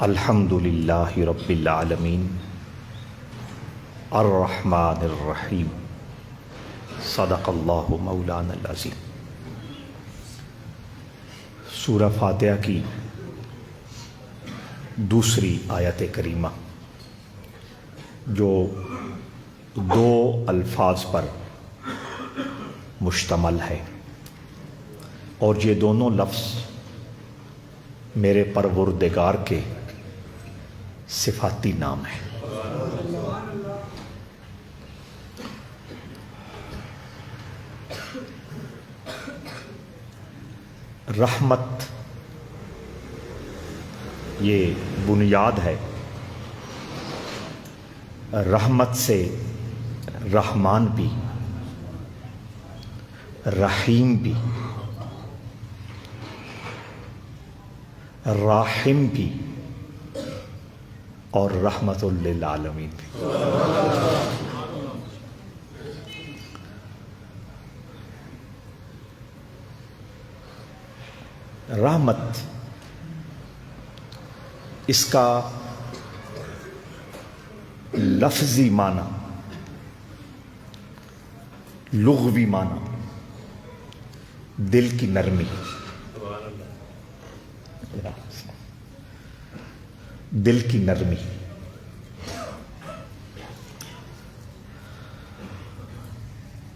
الحمد للہ رب العالمین الرحمن الرحیم صدق اللہ مولانا العظیم۔ سورہ فاتحہ کی دوسری آیت کریمہ جو دو الفاظ پر مشتمل ہے، اور یہ دونوں لفظ میرے پروردگار کے صفاتی نام ہیں۔ رحمت یہ بنیاد ہے، رحمت سے رحمان بھی، رحیم بھی، راحم بھی اور رحمت للعالمین بھی۔ رحمت اس کا لفظی معنی، لغوی معنی دل کی نرمی، دل کی نرمی۔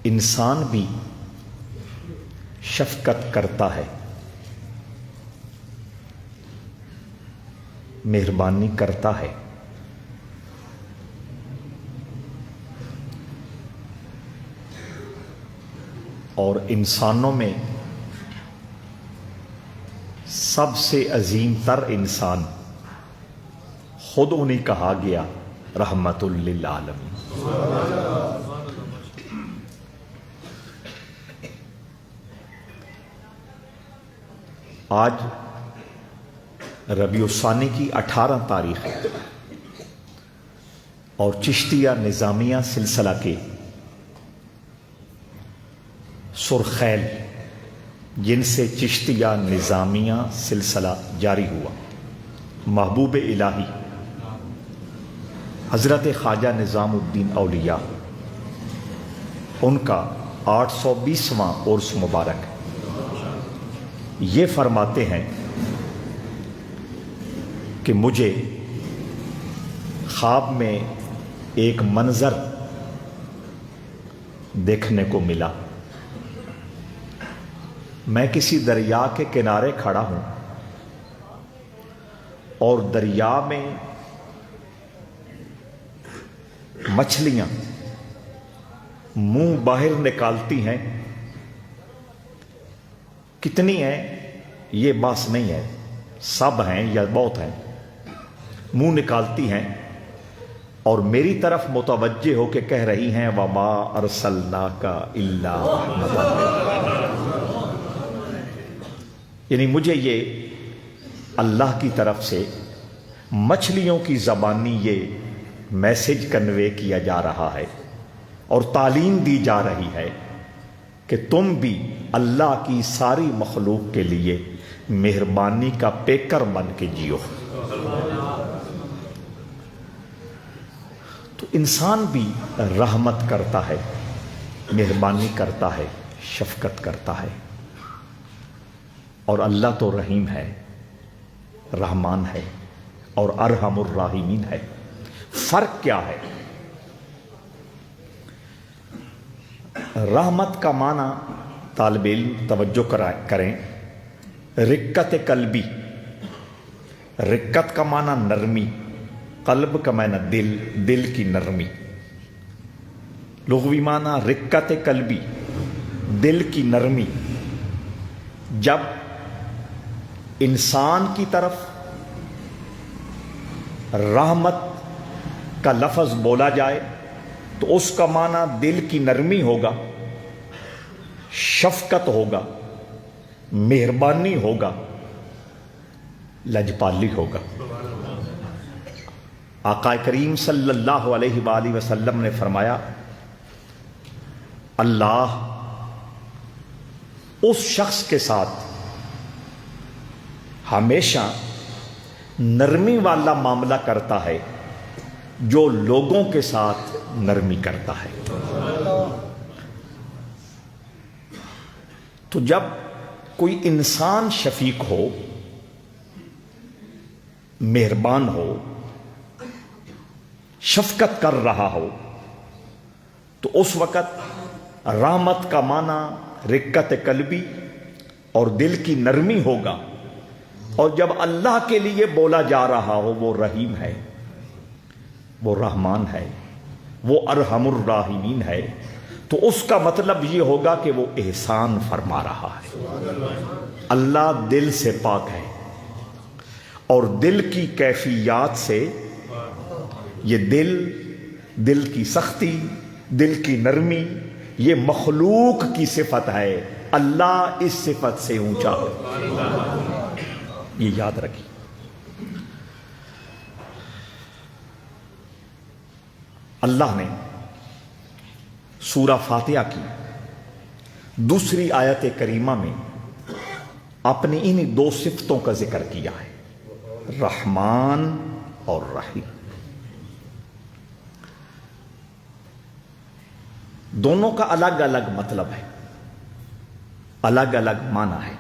انسان بھی شفقت کرتا ہے، مہربانی کرتا ہے، اور انسانوں میں سب سے عظیم تر انسان خود انہیں کہا گیا رحمت للعالمین۔ آج ربیع الثانی کی 18 تاریخ ہے، اور چشتیہ نظامیہ سلسلہ کے سرخیل جن سے چشتیہ نظامیہ سلسلہ جاری ہوا، محبوب الہی حضرت خواجہ نظام الدین اولیاء، ان کا 820واں عرس مبارک، یہ فرماتے ہیں کہ مجھے خواب میں ایک منظر دیکھنے کو ملا۔ میں کسی دریا کے کنارے کھڑا ہوں، اور دریا میں مچھلیاں منہ باہر نکالتی ہیں، کتنی ہیں یہ باس نہیں ہے، سب ہیں یا بہت ہیں، منہ نکالتی ہیں اور میری طرف متوجہ ہو کے کہہ رہی ہیں وَمَا أَرْسَلْنَاكَ إِلَّا رَحْمَةً۔ یعنی مجھے یہ اللہ کی طرف سے مچھلیوں کی زبانی یہ میسج کنوے کیا جا رہا ہے، اور تعلیم دی جا رہی ہے کہ تم بھی اللہ کی ساری مخلوق کے لیے مہربانی کا پیکر بن کے جیو۔ تو انسان بھی رحمت کرتا ہے، مہربانی کرتا ہے، شفقت کرتا ہے، اور اللہ تو رحیم ہے، رحمان ہے، اور ارحم الراحمین ہے۔ فرق کیا ہے؟ رحمت کا معنی طالب علم توجہ کریں، رقت قلبی، رقت کا معنی نرمی، قلب کا معنی دل، دل کی نرمی۔ لغوی معنی رقت قلبی، دل کی نرمی۔ جب انسان کی طرف رحمت کا لفظ بولا جائے تو اس کا معنی دل کی نرمی ہوگا، شفقت ہوگا، مہربانی ہوگا، لجپالی ہوگا۔ آقا کریم صلی اللہ علیہ وآلہ وسلم نے فرمایا، اللہ اس شخص کے ساتھ ہمیشہ نرمی والا معاملہ کرتا ہے جو لوگوں کے ساتھ نرمی کرتا ہے۔ تو جب کوئی انسان شفیق ہو، مہربان ہو، شفقت کر رہا ہو، تو اس وقت رحمت کا معنی رقت قلبی اور دل کی نرمی ہوگا، اور جب اللہ کے لیے بولا جا رہا ہو وہ رحیم ہے، وہ رحمان ہے، وہ ارحم الراحمین ہے، تو اس کا مطلب یہ ہوگا کہ وہ احسان فرما رہا ہے۔ اللہ دل سے پاک ہے، اور دل کی کیفیات سے یہ دل کی سختی، دل کی نرمی، یہ مخلوق کی صفت ہے، اللہ اس صفت سے اونچا ہے، یہ یاد رکھیے۔ اللہ نے سورہ فاتحہ کی دوسری آیت کریمہ میں اپنی انہی دو صفتوں کا ذکر کیا ہے، رحمان اور رحیم۔ دونوں کا الگ الگ مطلب ہے، الگ الگ معنی ہے،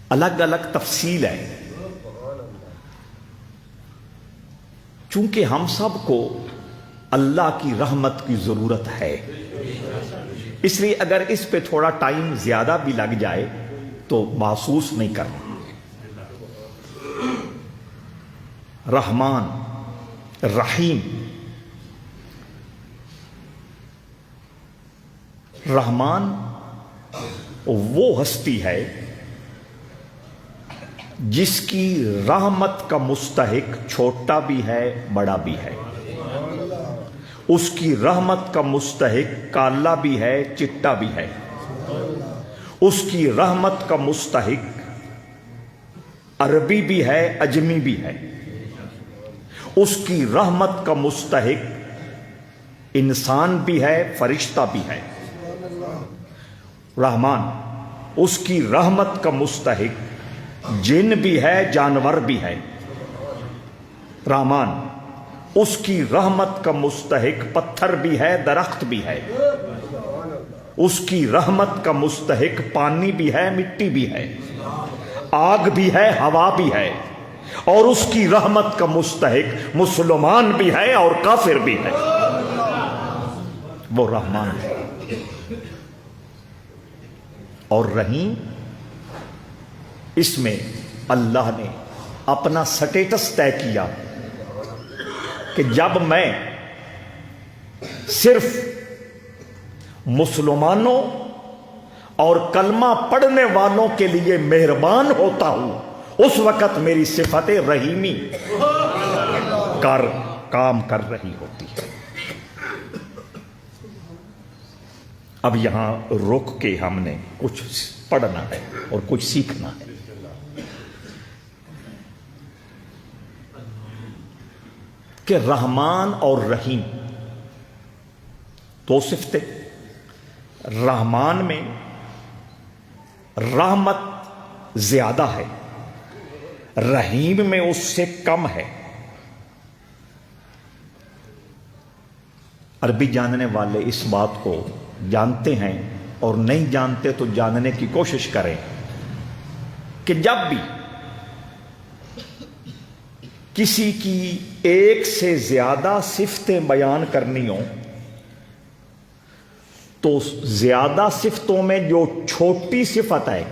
الگ الگ تفصیل ہے۔ چونکہ ہم سب کو اللہ کی رحمت کی ضرورت ہے، اس لیے اگر اس پہ تھوڑا ٹائم زیادہ بھی لگ جائے تو محسوس نہیں کرنا۔ رحمان، رحیم، رحمان وہ ہستی ہے جس کی رحمت کا مستحق چھوٹا بھی ہے بڑا بھی ہے، اس کی رحمت کا مستحق کالا بھی ہے چٹا بھی ہے، اس کی رحمت کا مستحق عربی بھی ہے اجمی بھی ہے، اس کی رحمت کا مستحق انسان بھی ہے فرشتہ بھی ہے۔ رحمان، اس کی رحمت کا مستحق جن بھی ہے جانور بھی ہے۔ رحمان، اس کی رحمت کا مستحق پتھر بھی ہے درخت بھی ہے، اس کی رحمت کا مستحق پانی بھی ہے مٹی بھی ہے، آگ بھی ہے ہوا بھی ہے، اور اس کی رحمت کا مستحق مسلمان بھی ہے اور کافر بھی ہے۔ وہ رحمان ہے۔ اور رحیم، اس میں اللہ نے اپنا سٹیٹس طے کیا کہ جب میں صرف مسلمانوں اور کلمہ پڑھنے والوں کے لیے مہربان ہوتا ہوں، اس وقت میری صفت رحیمی کام کر رہی ہوتی ہے۔ اب یہاں رک کے ہم نے کچھ پڑھنا ہے اور کچھ سیکھنا ہے۔ کہ رحمان اور رحیم دو صفتیں، رحمان میں رحمت زیادہ ہے، رحیم میں اس سے کم ہے۔ عربی جاننے والے اس بات کو جانتے ہیں، اور نہیں جانتے تو جاننے کی کوشش کریں کہ جب بھی کسی کی ایک سے زیادہ صفتیں بیان کرنی ہوں تو زیادہ صفتوں میں جو چھوٹی صفت ہے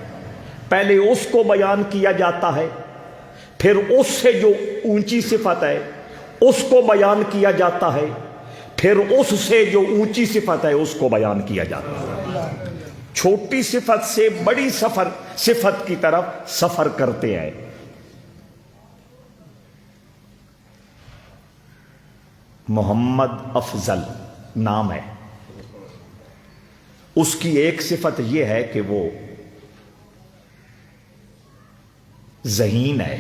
پہلے اس کو بیان کیا جاتا ہے، پھر اس سے جو اونچی صفت ہے اس کو بیان کیا جاتا ہے، پھر اس سے جو اونچی صفت ہے اس کو بیان کیا جاتا ہے۔ چھوٹی صفت سے بڑی صفت کی طرف سفر کرتے ہیں۔ محمد افضل نام ہے، اس کی ایک صفت یہ ہے کہ وہ ذہین ہے،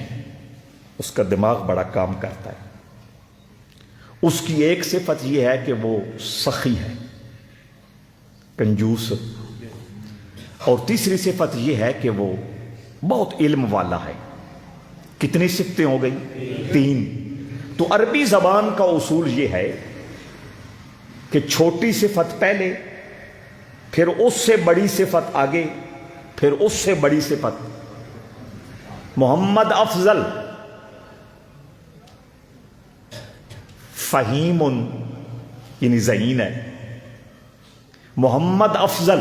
اس کا دماغ بڑا کام کرتا ہے۔ اس کی ایک صفت یہ ہے کہ وہ سخی ہے، کنجوس، اور تیسری صفت یہ ہے کہ وہ بہت علم والا ہے۔ کتنی صفتیں ہو گئی؟ 3۔ تو عربی زبان کا اصول یہ ہے کہ چھوٹی صفت پہلے، پھر اس سے بڑی صفت آگے، پھر اس سے بڑی صفت۔ محمد افضل، فہیم یعنی ذہین ہے، محمد افضل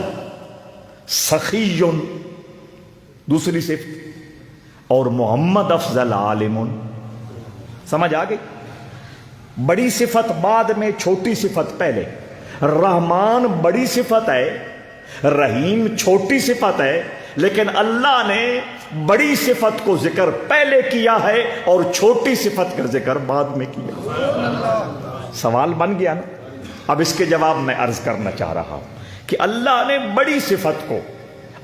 سخی دوسری صفت، اور محمد افضل عالم۔ سمجھ آ گئی؟ بڑی صفت بعد میں، چھوٹی صفت پہلے۔ رحمان بڑی صفت ہے، رحیم چھوٹی صفت ہے، لیکن اللہ نے بڑی صفت کو ذکر پہلے کیا ہے اور چھوٹی صفت کا ذکر بعد میں کیا۔ سوال بن گیا نا؟ اب اس کے جواب میں عرض کرنا چاہ رہا ہوں کہ اللہ نے بڑی صفت کو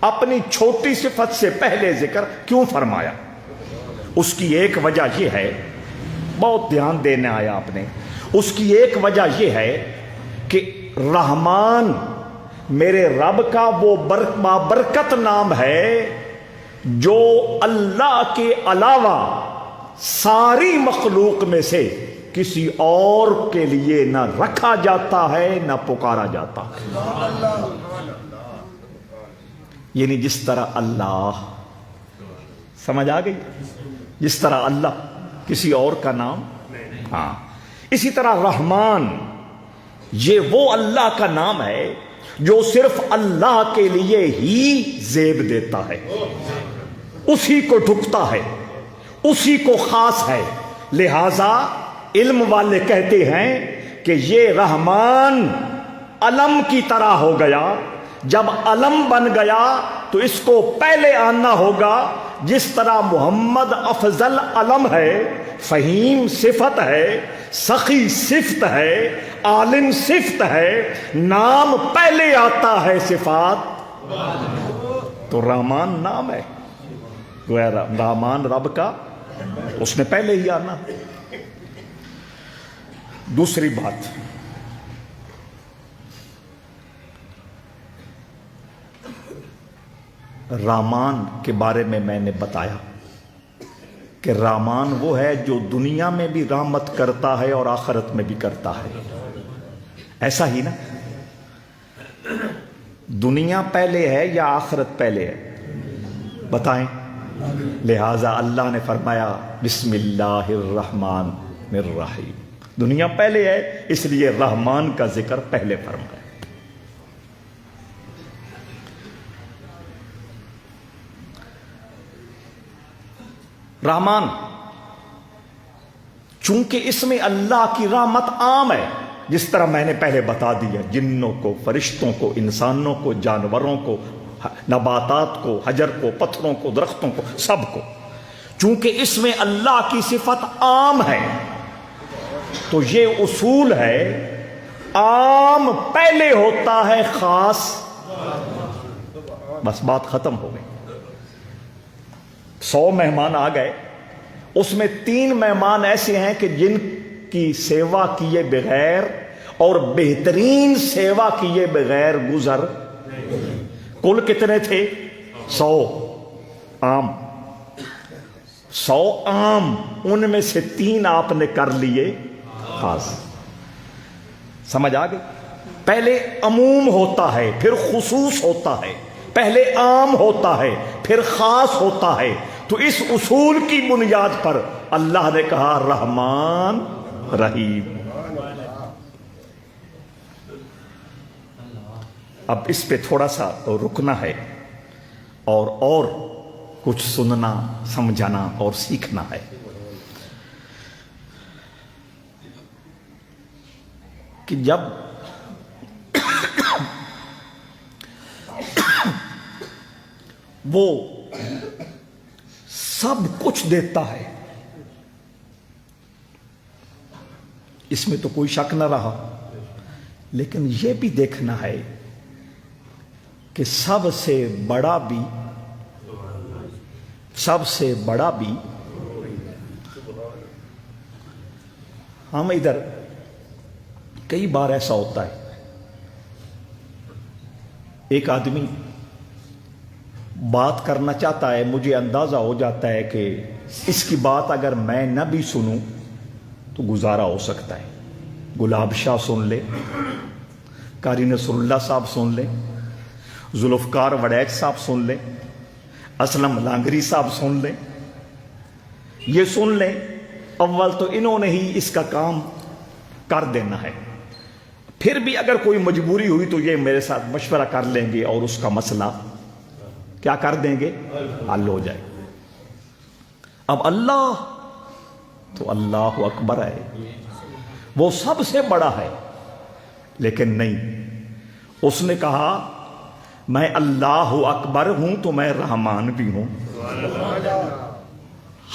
اپنی چھوٹی صفت سے پہلے ذکر کیوں فرمایا؟ اس کی ایک وجہ یہ ہے، بہت دھیان دینا آیا آپ نے، اس کی ایک وجہ یہ ہے کہ رحمان میرے رب کا وہ بابرکت نام ہے جو اللہ کے علاوہ ساری مخلوق میں سے کسی اور کے لیے نہ رکھا جاتا ہے نہ پکارا جاتا ہے۔ یعنی جس طرح اللہ، سمجھ آ گئی؟ جس طرح اللہ کسی اور کا نام، ہاں، اسی طرح رحمان یہ وہ اللہ کا نام ہے جو صرف اللہ کے لیے ہی زیب دیتا ہے، اسی کو ڈھکتا ہے، اسی کو خاص ہے۔ لہذا علم والے کہتے ہیں کہ یہ رحمان علم کی طرح ہو گیا، جب علم بن گیا تو اس کو پہلے آنا ہوگا، جس طرح محمد افضل علم ہے، فہیم صفت ہے، سخی صفت ہے، عالم صفت ہے، نام پہلے آتا ہے، صفات تو رحمان نام ہے، گویا رحمان رب کا اس نے پہلے ہی آنا۔ دوسری بات، رحمان کے بارے میں نے بتایا کہ رحمان وہ ہے جو دنیا میں بھی رحمت کرتا ہے اور آخرت میں بھی کرتا ہے، ایسا ہی نا؟ دنیا پہلے ہے یا آخرت پہلے ہے؟ بتائیں۔ لہذا اللہ نے فرمایا بسم اللہ الرحمن الرحیم، دنیا پہلے ہے اس لیے رحمان کا ذکر پہلے فرمایا۔ رحمان چونکہ اس میں اللہ کی رحمت عام ہے، جس طرح میں نے پہلے بتا دیا، جنوں کو، فرشتوں کو، انسانوں کو، جانوروں کو، نباتات کو، حجر کو، پتھروں کو، درختوں کو، سب کو، چونکہ اس میں اللہ کی صفت عام ہے تو یہ اصول ہے، عام پہلے ہوتا ہے، خاص، بس بات ختم ہو گئی۔ 100 مہمان آ گئے، اس میں 3 مہمان ایسے ہیں کہ جن کی سیوا کیے بغیر اور بہترین سیوا کیے بغیر گزر۔ کل کتنے تھے؟ 100 عام، 100 عام، ان میں سے 3 آپ نے کر لیے خاص۔ سمجھ آ گئی؟ پہلے عموم ہوتا ہے، پھر خصوص ہوتا ہے، پہلے عام ہوتا ہے، پھر خاص ہوتا ہے۔ تو اس اصول کی بنیاد پر اللہ نے کہا رحمان رحیم۔ اب اس پہ تھوڑا سا رکنا ہے اور کچھ سننا، سمجھنا اور سیکھنا ہے۔ کہ جب وہ سب کچھ دیتا ہے، اس میں تو کوئی شک نہ رہا، لیکن یہ بھی دیکھنا ہے کہ سب سے بڑا بھی ہم ادھر کئی بار ایسا ہوتا ہے، ایک آدمی بات کرنا چاہتا ہے، مجھے اندازہ ہو جاتا ہے کہ اس کی بات اگر میں نہ بھی سنوں تو گزارا ہو سکتا ہے۔ گلاب شاہ سن لے، قاری نصر اللہ صاحب سن لے، ذوالفقار وڑیچ صاحب سن لے، اسلم لانگری صاحب سن لیں، یہ سن لیں، اول تو انہوں نے ہی اس کا کام کر دینا ہے، پھر بھی اگر کوئی مجبوری ہوئی تو یہ میرے ساتھ مشورہ کر لیں گے اور اس کا مسئلہ کیا کر دیں گے، حل ہو جائے۔ اب اللہ تو اللہ اکبر ہے، وہ سب سے بڑا ہے، لیکن نہیں، اس نے کہا میں اللہ اکبر ہوں تو میں رحمان بھی ہوں،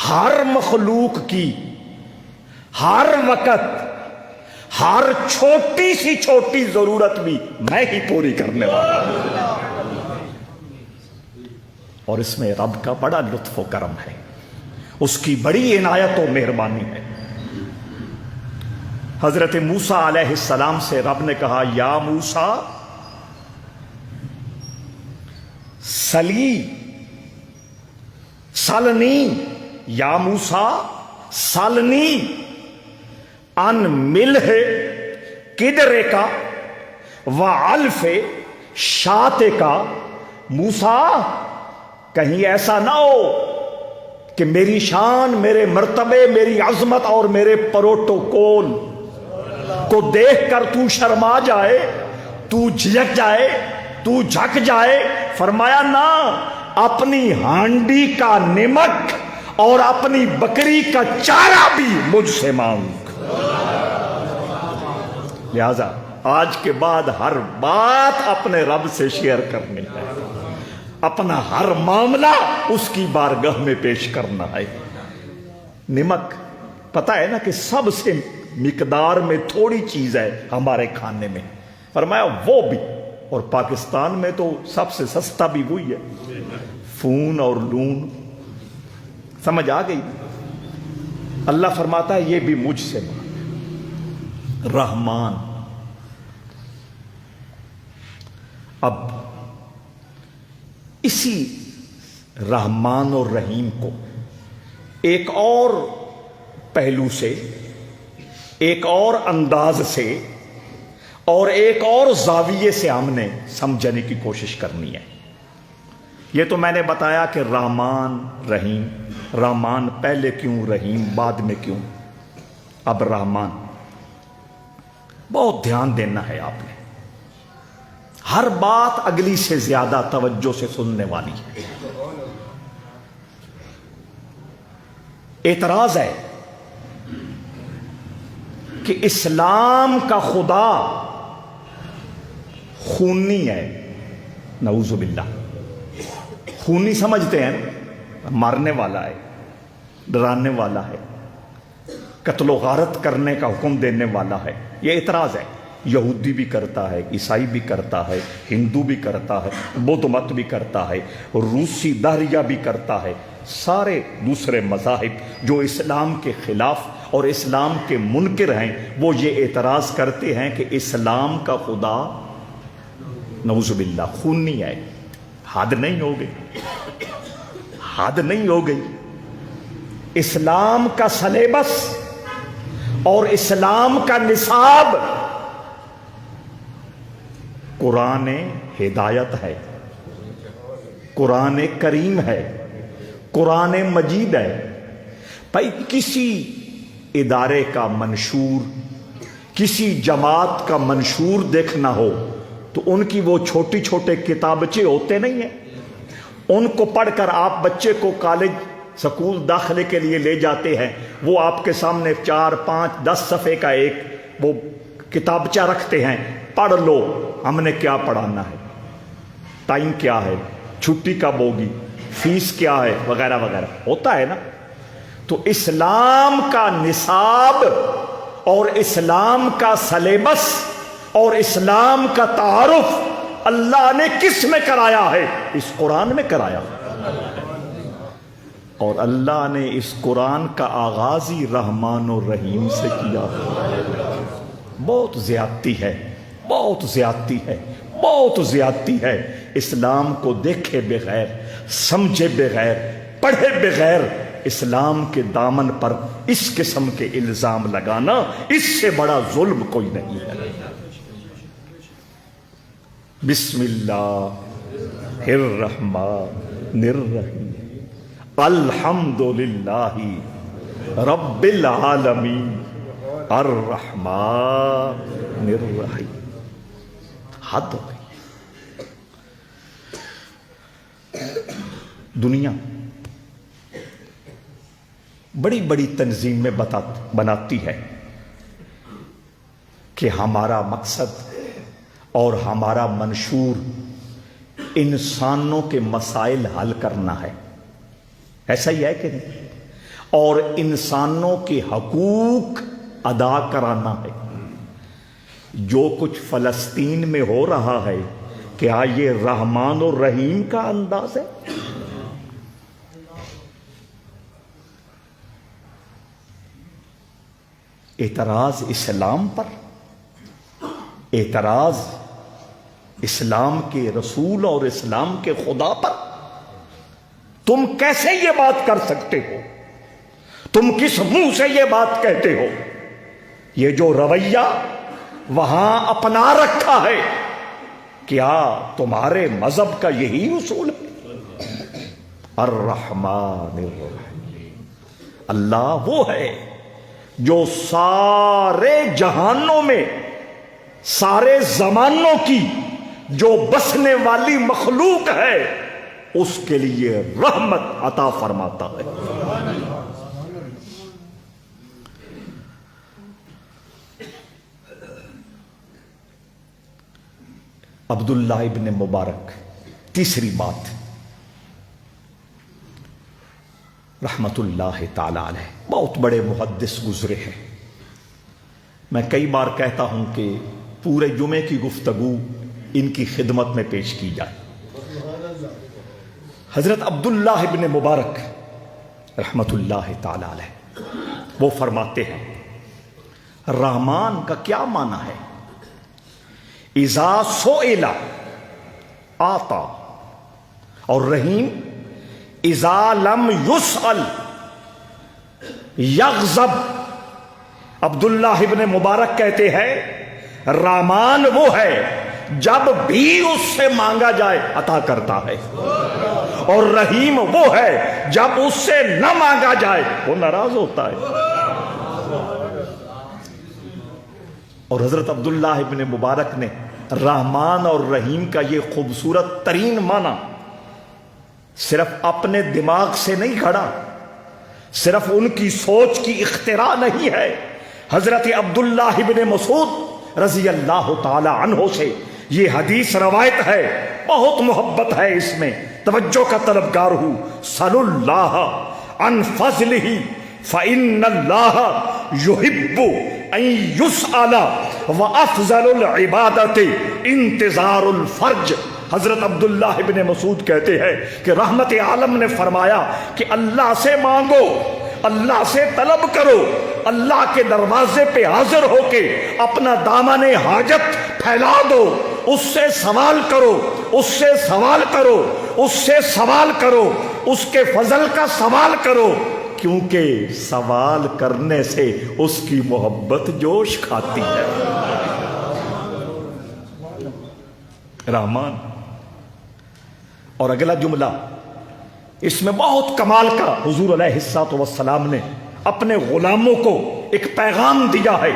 ہر مخلوق کی ہر وقت ہر چھوٹی سی چھوٹی ضرورت بھی میں ہی پوری کرنے والا ہوں، اور اس میں رب کا بڑا لطف و کرم ہے، اس کی بڑی عنایت و مہربانی ہے۔ حضرت موسیٰ علیہ السلام سے رب نے کہا یا موسیٰ سلنی یا موسیٰ سلنی ان ملح قدرے کا وعلف شاتے کا۔ موسیٰ کہیں ایسا نہ ہو کہ میری شان، میرے مرتبے، میری عظمت اور میرے پروٹوکول کو دیکھ کر تو شرما جائے، تو جھجک جائے، تو جھک جائے۔ فرمایا نہ، اپنی ہانڈی کا نمک اور اپنی بکری کا چارہ بھی مجھ سے مانگ۔ لہذا آج کے بعد ہر بات اپنے رب سے شیئر کرنی ہے، اپنا ہر معاملہ اس کی بارگاہ میں پیش کرنا ہے۔ نمک پتہ ہے نا کہ سب سے مقدار میں تھوڑی چیز ہے ہمارے کھانے میں، فرمایا وہ بھی، اور پاکستان میں تو سب سے سستا بھی وہی ہے، فون اور لون۔ سمجھ آ گئی؟ اللہ فرماتا ہے یہ بھی مجھ سے مانگ، رحمان۔ اب اسی رحمان اور رحیم کو ایک اور پہلو سے، ایک اور انداز سے اور ایک اور زاویے سے ہم نے سمجھنے کی کوشش کرنی ہے۔ یہ تو میں نے بتایا کہ رحمان رحیم، رحمان پہلے کیوں، رحیم بعد میں کیوں۔ اب رحمان، بہت دھیان دینا ہے آپ نے، ہر بات اگلی سے زیادہ توجہ سے سننے والی ہے۔ اعتراض ہے کہ اسلام کا خدا خونی ہے، نعوذ باللہ۔ خونی سمجھتے ہیں، مارنے والا ہے، ڈرانے والا ہے، قتل و غارت کرنے کا حکم دینے والا ہے، یہ اعتراض ہے۔ یہودی بھی کرتا ہے، عیسائی بھی کرتا ہے، ہندو بھی کرتا ہے، بدھ مت بھی کرتا ہے، روسی دہریہ بھی کرتا ہے، سارے دوسرے مذاہب جو اسلام کے خلاف اور اسلام کے منکر ہیں وہ یہ اعتراض کرتے ہیں کہ اسلام کا خدا نعوذ باللہ خونی ہے۔ حد نہیں ہو گئی، حد نہیں ہو گئی۔ اسلام کا سلیبس اور اسلام کا نصاب قرآن ہدایت ہے، قرآن کریم ہے، قرآن مجید ہے۔ بھائی کسی ادارے کا منشور، کسی جماعت کا منشور دیکھنا ہو تو ان کی وہ چھوٹی چھوٹے کتابچے ہوتے نہیں ہیں، ان کو پڑھ کر آپ بچے کو کالج سکول داخلے کے لیے لے جاتے ہیں، وہ آپ کے سامنے 4 5 10 صفحے کا ایک وہ کتابچہ رکھتے ہیں، پڑھ لو ہم نے کیا پڑھانا ہے، ٹائم کیا ہے، چھٹی کب ہوگی، فیس کیا ہے، وغیرہ وغیرہ ہوتا ہے نا۔ تو اسلام کا نصاب اور اسلام کا سلیبس اور اسلام کا تعارف اللہ نے کس میں کرایا ہے؟ اس قرآن میں کرایا، اور اللہ نے اس قرآن کا آغاز ہی رحمان و رحیم سے کیا۔ بہت زیادتی ہے، بہت زیادتی ہے، بہت زیادتی ہے۔ اسلام کو دیکھے بغیر سمجھے بغیر، پڑھے بغیر اسلام کے دامن پر اس قسم کے الزام لگانا، اس سے بڑا ظلم کوئی نہیں ہے۔ بسم اللہ الرحمن الرحیم، الحمد للہ رب العالمین الرحمن الرحیم۔ حد ہو گئی۔ دنیا بڑی بڑی تنظیم میں بناتی ہے کہ ہمارا مقصد اور ہمارا منشور انسانوں کے مسائل حل کرنا ہے، ایسا ہی ہے کہ نہیں؟ اور انسانوں کے حقوق ادا کرانا ہے۔ جو کچھ فلسطین میں ہو رہا ہے، کیا یہ رحمان اور رحیم کا انداز ہے؟ اعتراض اسلام پر، اعتراض اسلام کے رسول اور اسلام کے خدا پر۔ تم کیسے یہ بات کر سکتے ہو؟ تم کس منہ سے یہ بات کہتے ہو؟ یہ جو رویہ وہاں اپنا رکھا ہے، کیا تمہارے مذہب کا یہی اصول ہے؟ الرحمن الرحیم، اللہ وہ ہے جو سارے جہانوں میں، سارے زمانوں کی جو بسنے والی مخلوق ہے، اس کے لیے رحمت عطا فرماتا ہے۔ عبداللہ ابن مبارک، تیسری بات، رحمت اللہ تعالی علیہ، بہت بڑے محدث گزرے ہیں۔ میں کئی بار کہتا ہوں کہ پورے جمعے کی گفتگو ان کی خدمت میں پیش کی جائے۔ حضرت عبداللہ ابن مبارک رحمت اللہ تعالی علیہ وہ فرماتے ہیں، رحمان کا کیا معنی ہے؟ اذا سئل آتا، اور رحیم اذا لم یسأل یغضب۔ عبداللہ ابن مبارک کہتے ہیں رحمان وہ ہے جب بھی اس سے مانگا جائے عطا کرتا ہے، اور رحیم وہ ہے جب اس سے نہ مانگا جائے وہ ناراض ہوتا ہے۔ اور حضرت عبداللہ ابن مبارک نے رحمان اور رحیم کا یہ خوبصورت ترین معنی صرف اپنے دماغ سے نہیں کھڑا، صرف ان کی سوچ کی اختراع نہیں ہے۔ حضرت عبداللہ ابن مسعود رضی اللہ تعالی عنہ سے یہ حدیث روایت ہے، بہت محبت ہے اس میں، توجہ کا طلبگار ہوں۔ صلی اللہ عن فضلہ فإن اللہ یحب ان یسأل وافضل العبادت انتظار الفرج۔ حضرت عبداللہ ابن مسعود کہتے ہیں کہ رحمت عالم نے فرمایا کہ اللہ سے مانگو، اللہ سے طلب کرو، اللہ کے دروازے پہ حاضر ہو کے اپنا دامن حاجت پھیلا دو، اس سے سوال کرو، اس سے سوال کرو، اس سے سوال کرو، اس کے فضل کا سوال کرو، کیونکہ سوال کرنے سے اس کی محبت جوش کھاتی ہے۔ رحمان۔ اور اگلا جملہ اس میں بہت کمال کا، حضور علیہ الصلوۃ والسلام نے اپنے غلاموں کو ایک پیغام دیا ہے،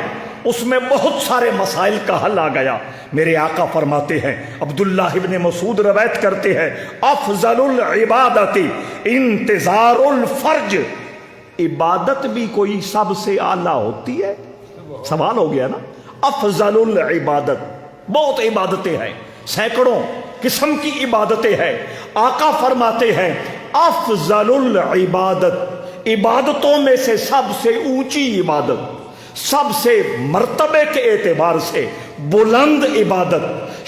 اس میں بہت سارے مسائل کا حل آ گیا۔ میرے آقا فرماتے ہیں، عبداللہ ابن مسعود روایت کرتے ہیں، افضل العبادت انتظار الفرج۔ عبادت بھی کوئی سب سے اعلیٰ ہوتی ہے؟ سوال ہو گیا نا۔ افضل العبادت، بہت عبادتیں ہیں، سینکڑوں قسم کی عبادتیں ہیں۔ آقا فرماتے ہیں افضل العبادت، عبادتوں میں سے سب سے اونچی عبادت، سب سے مرتبے کے اعتبار سے بلند عبادت،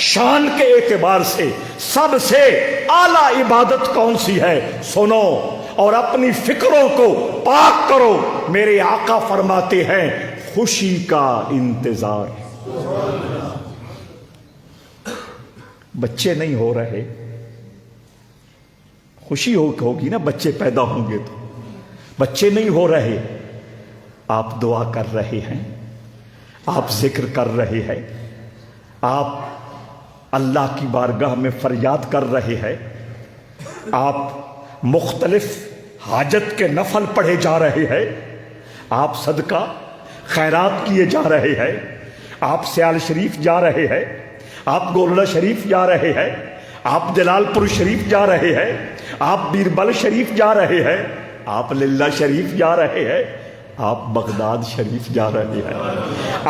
شان کے اعتبار سے سب سے اعلیٰ عبادت کون سی ہے؟ سنو اور اپنی فکروں کو پاک کرو۔ میرے آقا فرماتے ہیں خوشی کا انتظار۔ بچے نہیں ہو رہے، خوشی ہوگی نا، بچے پیدا ہوں گے تو. بچے نہیں ہو رہے، آپ دعا کر رہے ہیں، آپ ذکر کر رہے ہیں، آپ اللہ کی بارگاہ میں فریاد کر رہے ہیں، آپ مختلف حاجت کے نفل پڑھے جا رہے ہیں، آپ صدقہ خیرات کیے جا رہے ہیں، آپ سیال شریف جا رہے ہیں، آپ گولڑا شریف جا رہے ہیں، آپ جلال پور شریف جا رہے ہیں، آپ بیربل شریف جا رہے ہیں، آپ للہ شریف جا رہے ہیں، آپ بغداد شریف جا رہے ہیں،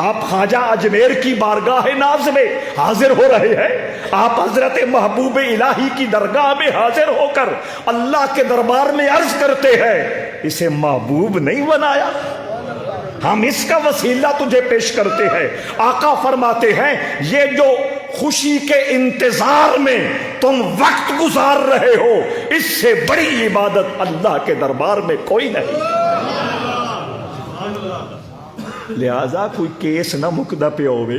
آپ خواجہ اجمیر کی بارگاہ ناز میں حاضر ہو رہے ہیں، آپ حضرت محبوب الہی کی درگاہ میں حاضر ہو کر اللہ کے دربار میں عرض کرتے ہیں اسے محبوب نہیں بنایا، ہم اس کا وسیلہ تجھے پیش کرتے ہیں. آقا فرماتے ہیں یہ جو خوشی کے انتظار میں تم وقت گزار رہے ہو، اس سے بڑی عبادت اللہ کے دربار میں کوئی نہیں. لہذا کوئی کیس نہ مکدا پہ ہوئے،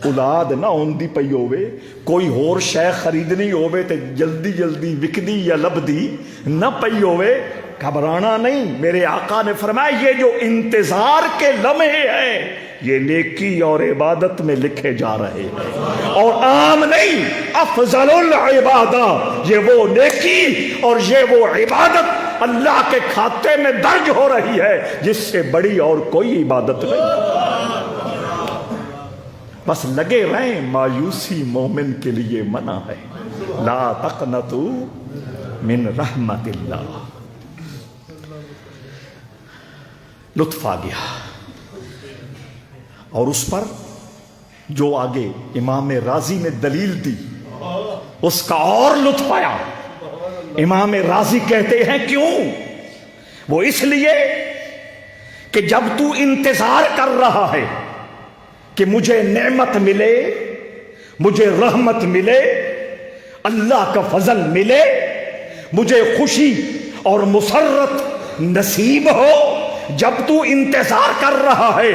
اولاد نہ ہوندی پئی ہوئے، کوئی ہور شے خریدنی ہوئے تے جلدی جلدی وکدی یا لبدی نہ پئی ہوئے، گھبرانا نہیں. میرے آقا نے فرمایا یہ جو انتظار کے لمحے ہیں یہ نیکی اور عبادت میں لکھے جا رہے ہیں، اور عام نہیں، افضل العبادہ، یہ وہ نیکی اور یہ وہ عبادت اللہ کے کھاتے میں درج ہو رہی ہے جس سے بڑی اور کوئی عبادت نہیں. بس لگے رہیں، مایوسی مومن کے لیے منع ہے. لا تقنطوا من رحمت اللہ. لطف آ گیا، اور اس پر جو آگے امام رازی نے دلیل دی اس کا اور لطف آیا. امام رازی کہتے ہیں کیوں؟ وہ اس لیے کہ جب تو انتظار کر رہا ہے کہ مجھے نعمت ملے، مجھے رحمت ملے، اللہ کا فضل ملے، مجھے خوشی اور مسرت نصیب ہو، جب تو انتظار کر رہا ہے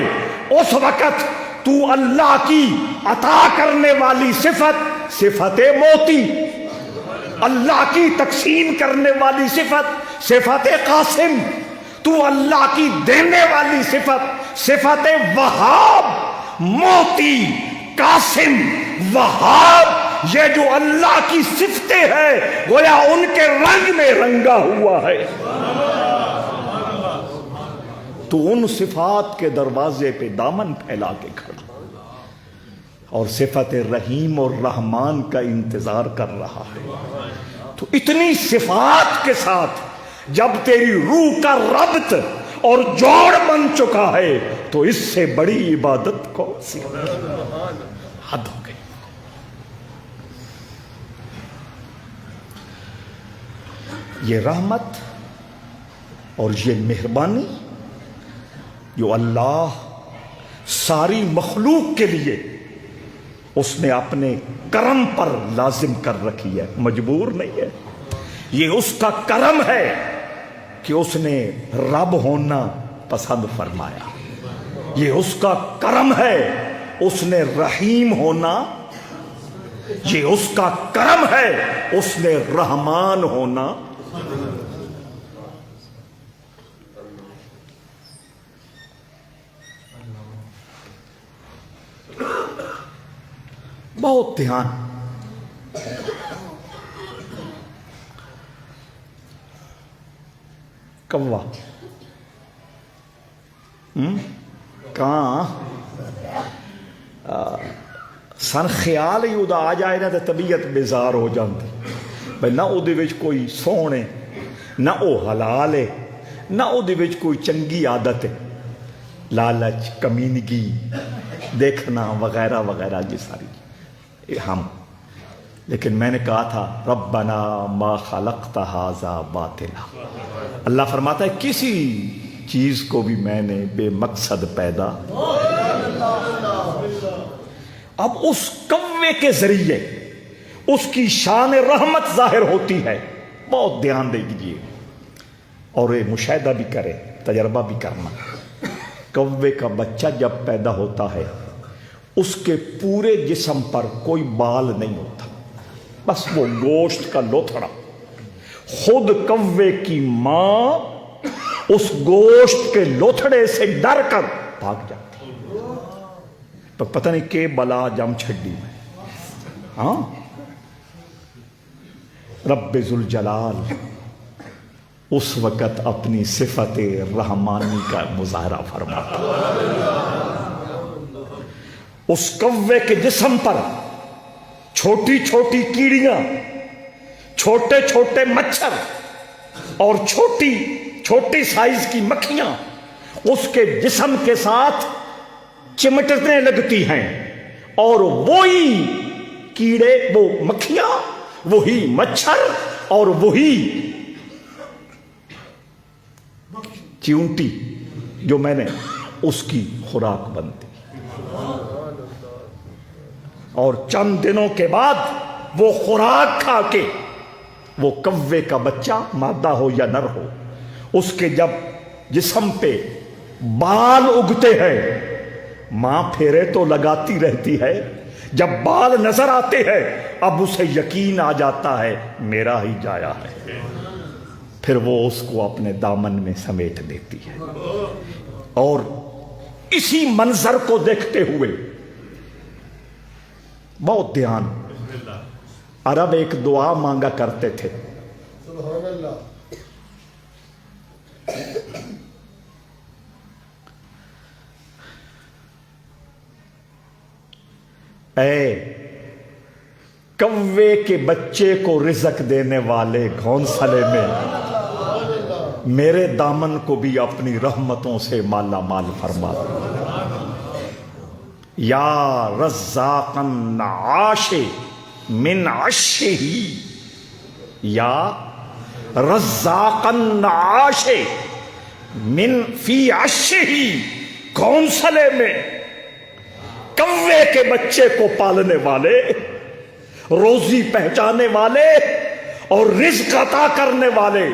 اس وقت تو اللہ کی عطا کرنے والی صفت موتی، اللہ کی تقسیم کرنے والی صفت قاسم، تو اللہ کی دینے والی صفت وہاب، موتی، قاسم، وہاب، یہ جو اللہ کی صفتیں ہیں گویا ان کے رنگ میں رنگا ہوا ہے. تو ان صفات کے دروازے پہ دامن پھیلا کے کھڑا اور صفت رحیم اور رحمان کا انتظار کر رہا ہے. تو اتنی صفات کے ساتھ جب تیری روح کا ربط اور جوڑ بن چکا ہے تو اس سے بڑی عبادت کون سی؟ حد ہو گئی. یہ رحمت اور یہ مہربانی جو اللہ ساری مخلوق کے لیے اس نے اپنے کرم پر لازم کر رکھی ہے، مجبور نہیں ہے. یہ اس کا کرم ہے کہ اس نے رب ہونا پسند فرمایا. یہ اس کا کرم ہے اس نے رحیم ہونا، یہ اس کا کرم ہے اس نے رحمان ہونا. بہت دھیان. کوا کہاں سن خیال ہی ادا آ جائے نا تو طبیعت بیزار ہو جاتی بھائی. نہ وہ کوئی سونے، نہ وہ حلال ہے، نہ وہ کوئی چنگی عادت ہے، لالچ، کمینگی، دیکھنا وغیرہ وغیرہ یہ ساری ہم. لیکن میں نے کہا تھا ربنا ما خلقت ھذا باطلا. اللہ فرماتا ہے کسی چیز کو بھی میں نے بے مقصد پیدا. اب اس کوے کے ذریعے اس کی شان رحمت ظاہر ہوتی ہے. بہت دھیان دے دیجیے اور یہ مشاہدہ بھی کرے، تجربہ بھی کرنا. کوے کا بچہ جب پیدا ہوتا ہے اس کے پورے جسم پر کوئی بال نہیں ہوتا، بس وہ گوشت کا لوتھڑا. خود کوے کی ماں اس گوشت کے لوتھڑے سے ڈر کر بھاگ جاتی، تو پتہ نہیں کہ بلا جم چھڈی میں. ہاں، رب ذوالجلال اس وقت اپنی صفت رحمانی کا مظاہرہ فرماتا. اس کوے کے جسم پر چھوٹی چھوٹی کیڑیاں، چھوٹے چھوٹے مچھر اور چھوٹی چھوٹی سائز کی مکھیاں اس کے جسم کے ساتھ چمٹنے لگتی ہیں، اور وہی کیڑے، وہ مکھیاں، وہی مچھر اور وہی چیونٹی جو میں نے اس کی خوراک بنتی. اور چند دنوں کے بعد وہ خوراک کھا کے وہ کوے کا بچہ، مادہ ہو یا نر ہو، اس کے جب جسم پہ بال اگتے ہیں، ماں پھیرے تو لگاتی رہتی ہے، جب بال نظر آتے ہیں اب اسے یقین آ جاتا ہے میرا ہی جایا ہے، پھر وہ اس کو اپنے دامن میں سمیٹ دیتی ہے. اور اسی منظر کو دیکھتے ہوئے بہت دھیان، عرب ایک دعا مانگا کرتے تھے، سبحان اللہ. اے کوے کے بچے کو رزق دینے والے گھونسلے میں میرے دامن کو بھی اپنی رحمتوں سے مالا مال فرما دے. یا رزاقن عاش من عشہ، یا رزاقن عاش من فی عشہ، گھونسلے میں کوے کے بچے کو پالنے والے، روزی پہنچانے والے اور رزق عطا کرنے والے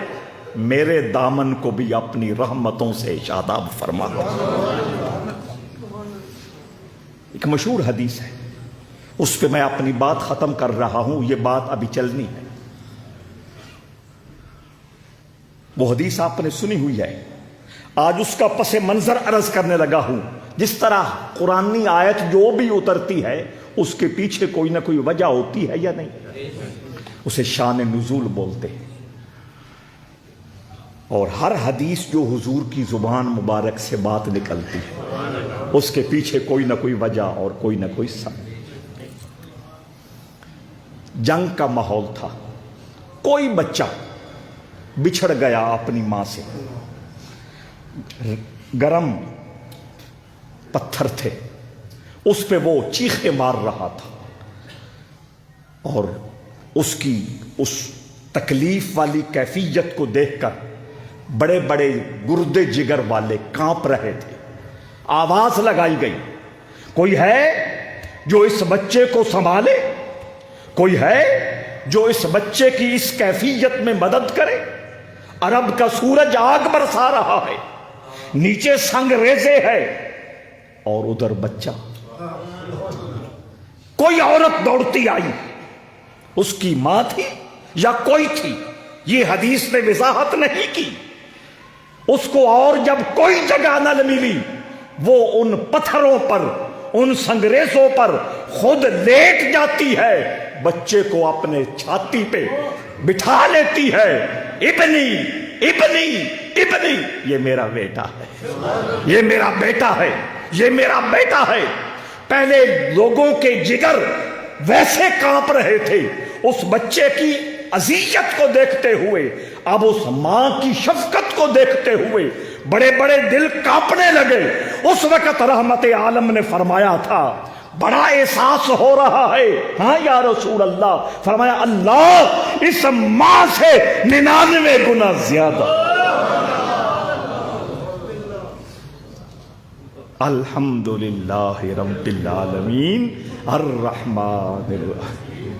میرے دامن کو بھی اپنی رحمتوں سے شاداب فرما دے. ایک مشہور حدیث ہے، اس پہ میں اپنی بات ختم کر رہا ہوں، یہ بات ابھی چلنی ہے. وہ حدیث آپ نے سنی ہوئی ہے، آج اس کا پس منظر عرض کرنے لگا ہوں. جس طرح قرآنی آیت جو بھی اترتی ہے اس کے پیچھے کوئی نہ کوئی وجہ ہوتی ہے یا نہیں، اسے شان نزول بولتے ہیں. اور ہر حدیث جو حضور کی زبان مبارک سے بات نکلتی ہے اس کے پیچھے کوئی نہ کوئی وجہ اور کوئی نہ کوئی سبب. جنگ کا ماحول تھا، کوئی بچہ بچھڑ گیا اپنی ماں سے، گرم پتھر تھے، اس پہ وہ چیخے مار رہا تھا، اور اس کی اس تکلیف والی کیفیت کو دیکھ کر بڑے بڑے گردے جگر والے کانپ رہے تھے. آواز لگائی گئی، کوئی ہے جو اس بچے کو سنبھالے؟ کوئی ہے جو اس بچے کی اس کیفیت میں مدد کرے؟ عرب کا سورج آگ برسا رہا ہے، نیچے سنگ ریزے ہے اور ادھر بچہ. کوئی عورت دوڑتی آئی، اس کی ماں تھی یا کوئی تھی یہ حدیث نے وضاحت نہیں کی. اس کو اور جب کوئی جگہ نہ ملی وہ ان پتھروں پر، ان سنگریزوں پر خود لیٹ جاتی ہے، بچے کو اپنے چھاتی پہ بٹھا لیتی ہے. ابنی ابنی ابنی، یہ میرا بیٹا ہے، یہ میرا بیٹا ہے، یہ میرا بیٹا ہے. پہلے لوگوں کے جگر ویسے کانپ رہے تھے اس بچے کی اذیت کو دیکھتے ہوئے، اب اس ماں کی شفقت کو دیکھتے ہوئے بڑے بڑے دل کانپنے لگے. اس وقت رحمت عالم نے فرمایا تھا، بڑا احساس ہو رہا ہے، ہاں یا رسول اللہ، فرمایا اللہ اس ماں سے 99 گنا زیادہ. الحمدللہ رب العالمین الرحمن الرحیم.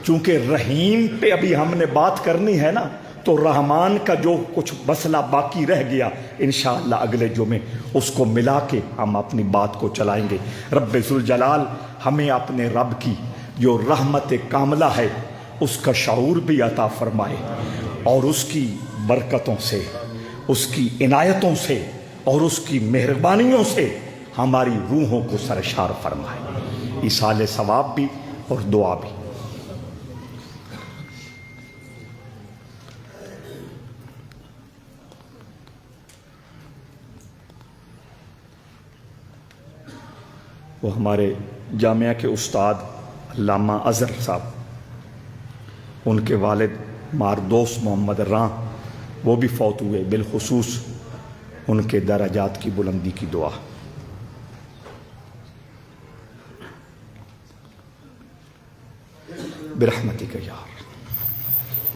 چونکہ رحیم پہ ابھی ہم نے بات کرنی ہے نا، تو رحمان کا جو کچھ مسئلہ باقی رہ گیا انشاءاللہ اگلے جمعے اس کو ملا کے ہم اپنی بات کو چلائیں گے. رب ذوالجلال ہمیں اپنے رب کی جو رحمت کاملہ ہے اس کا شعور بھی عطا فرمائے، اور اس کی برکتوں سے، اس کی عنایتوں سے اور اس کی مہربانیوں سے ہماری روحوں کو سرشار فرمائے، ایصال ثواب بھی اور دعا بھی۔ وہ ہمارے جامعہ کے استاد علامہ اظہر صاحب، ان کے والد ماردوس محمد راں، وہ بھی فوت ہوئے، بالخصوص ان کے درجات کی بلندی کی دعا۔ برحمتک یا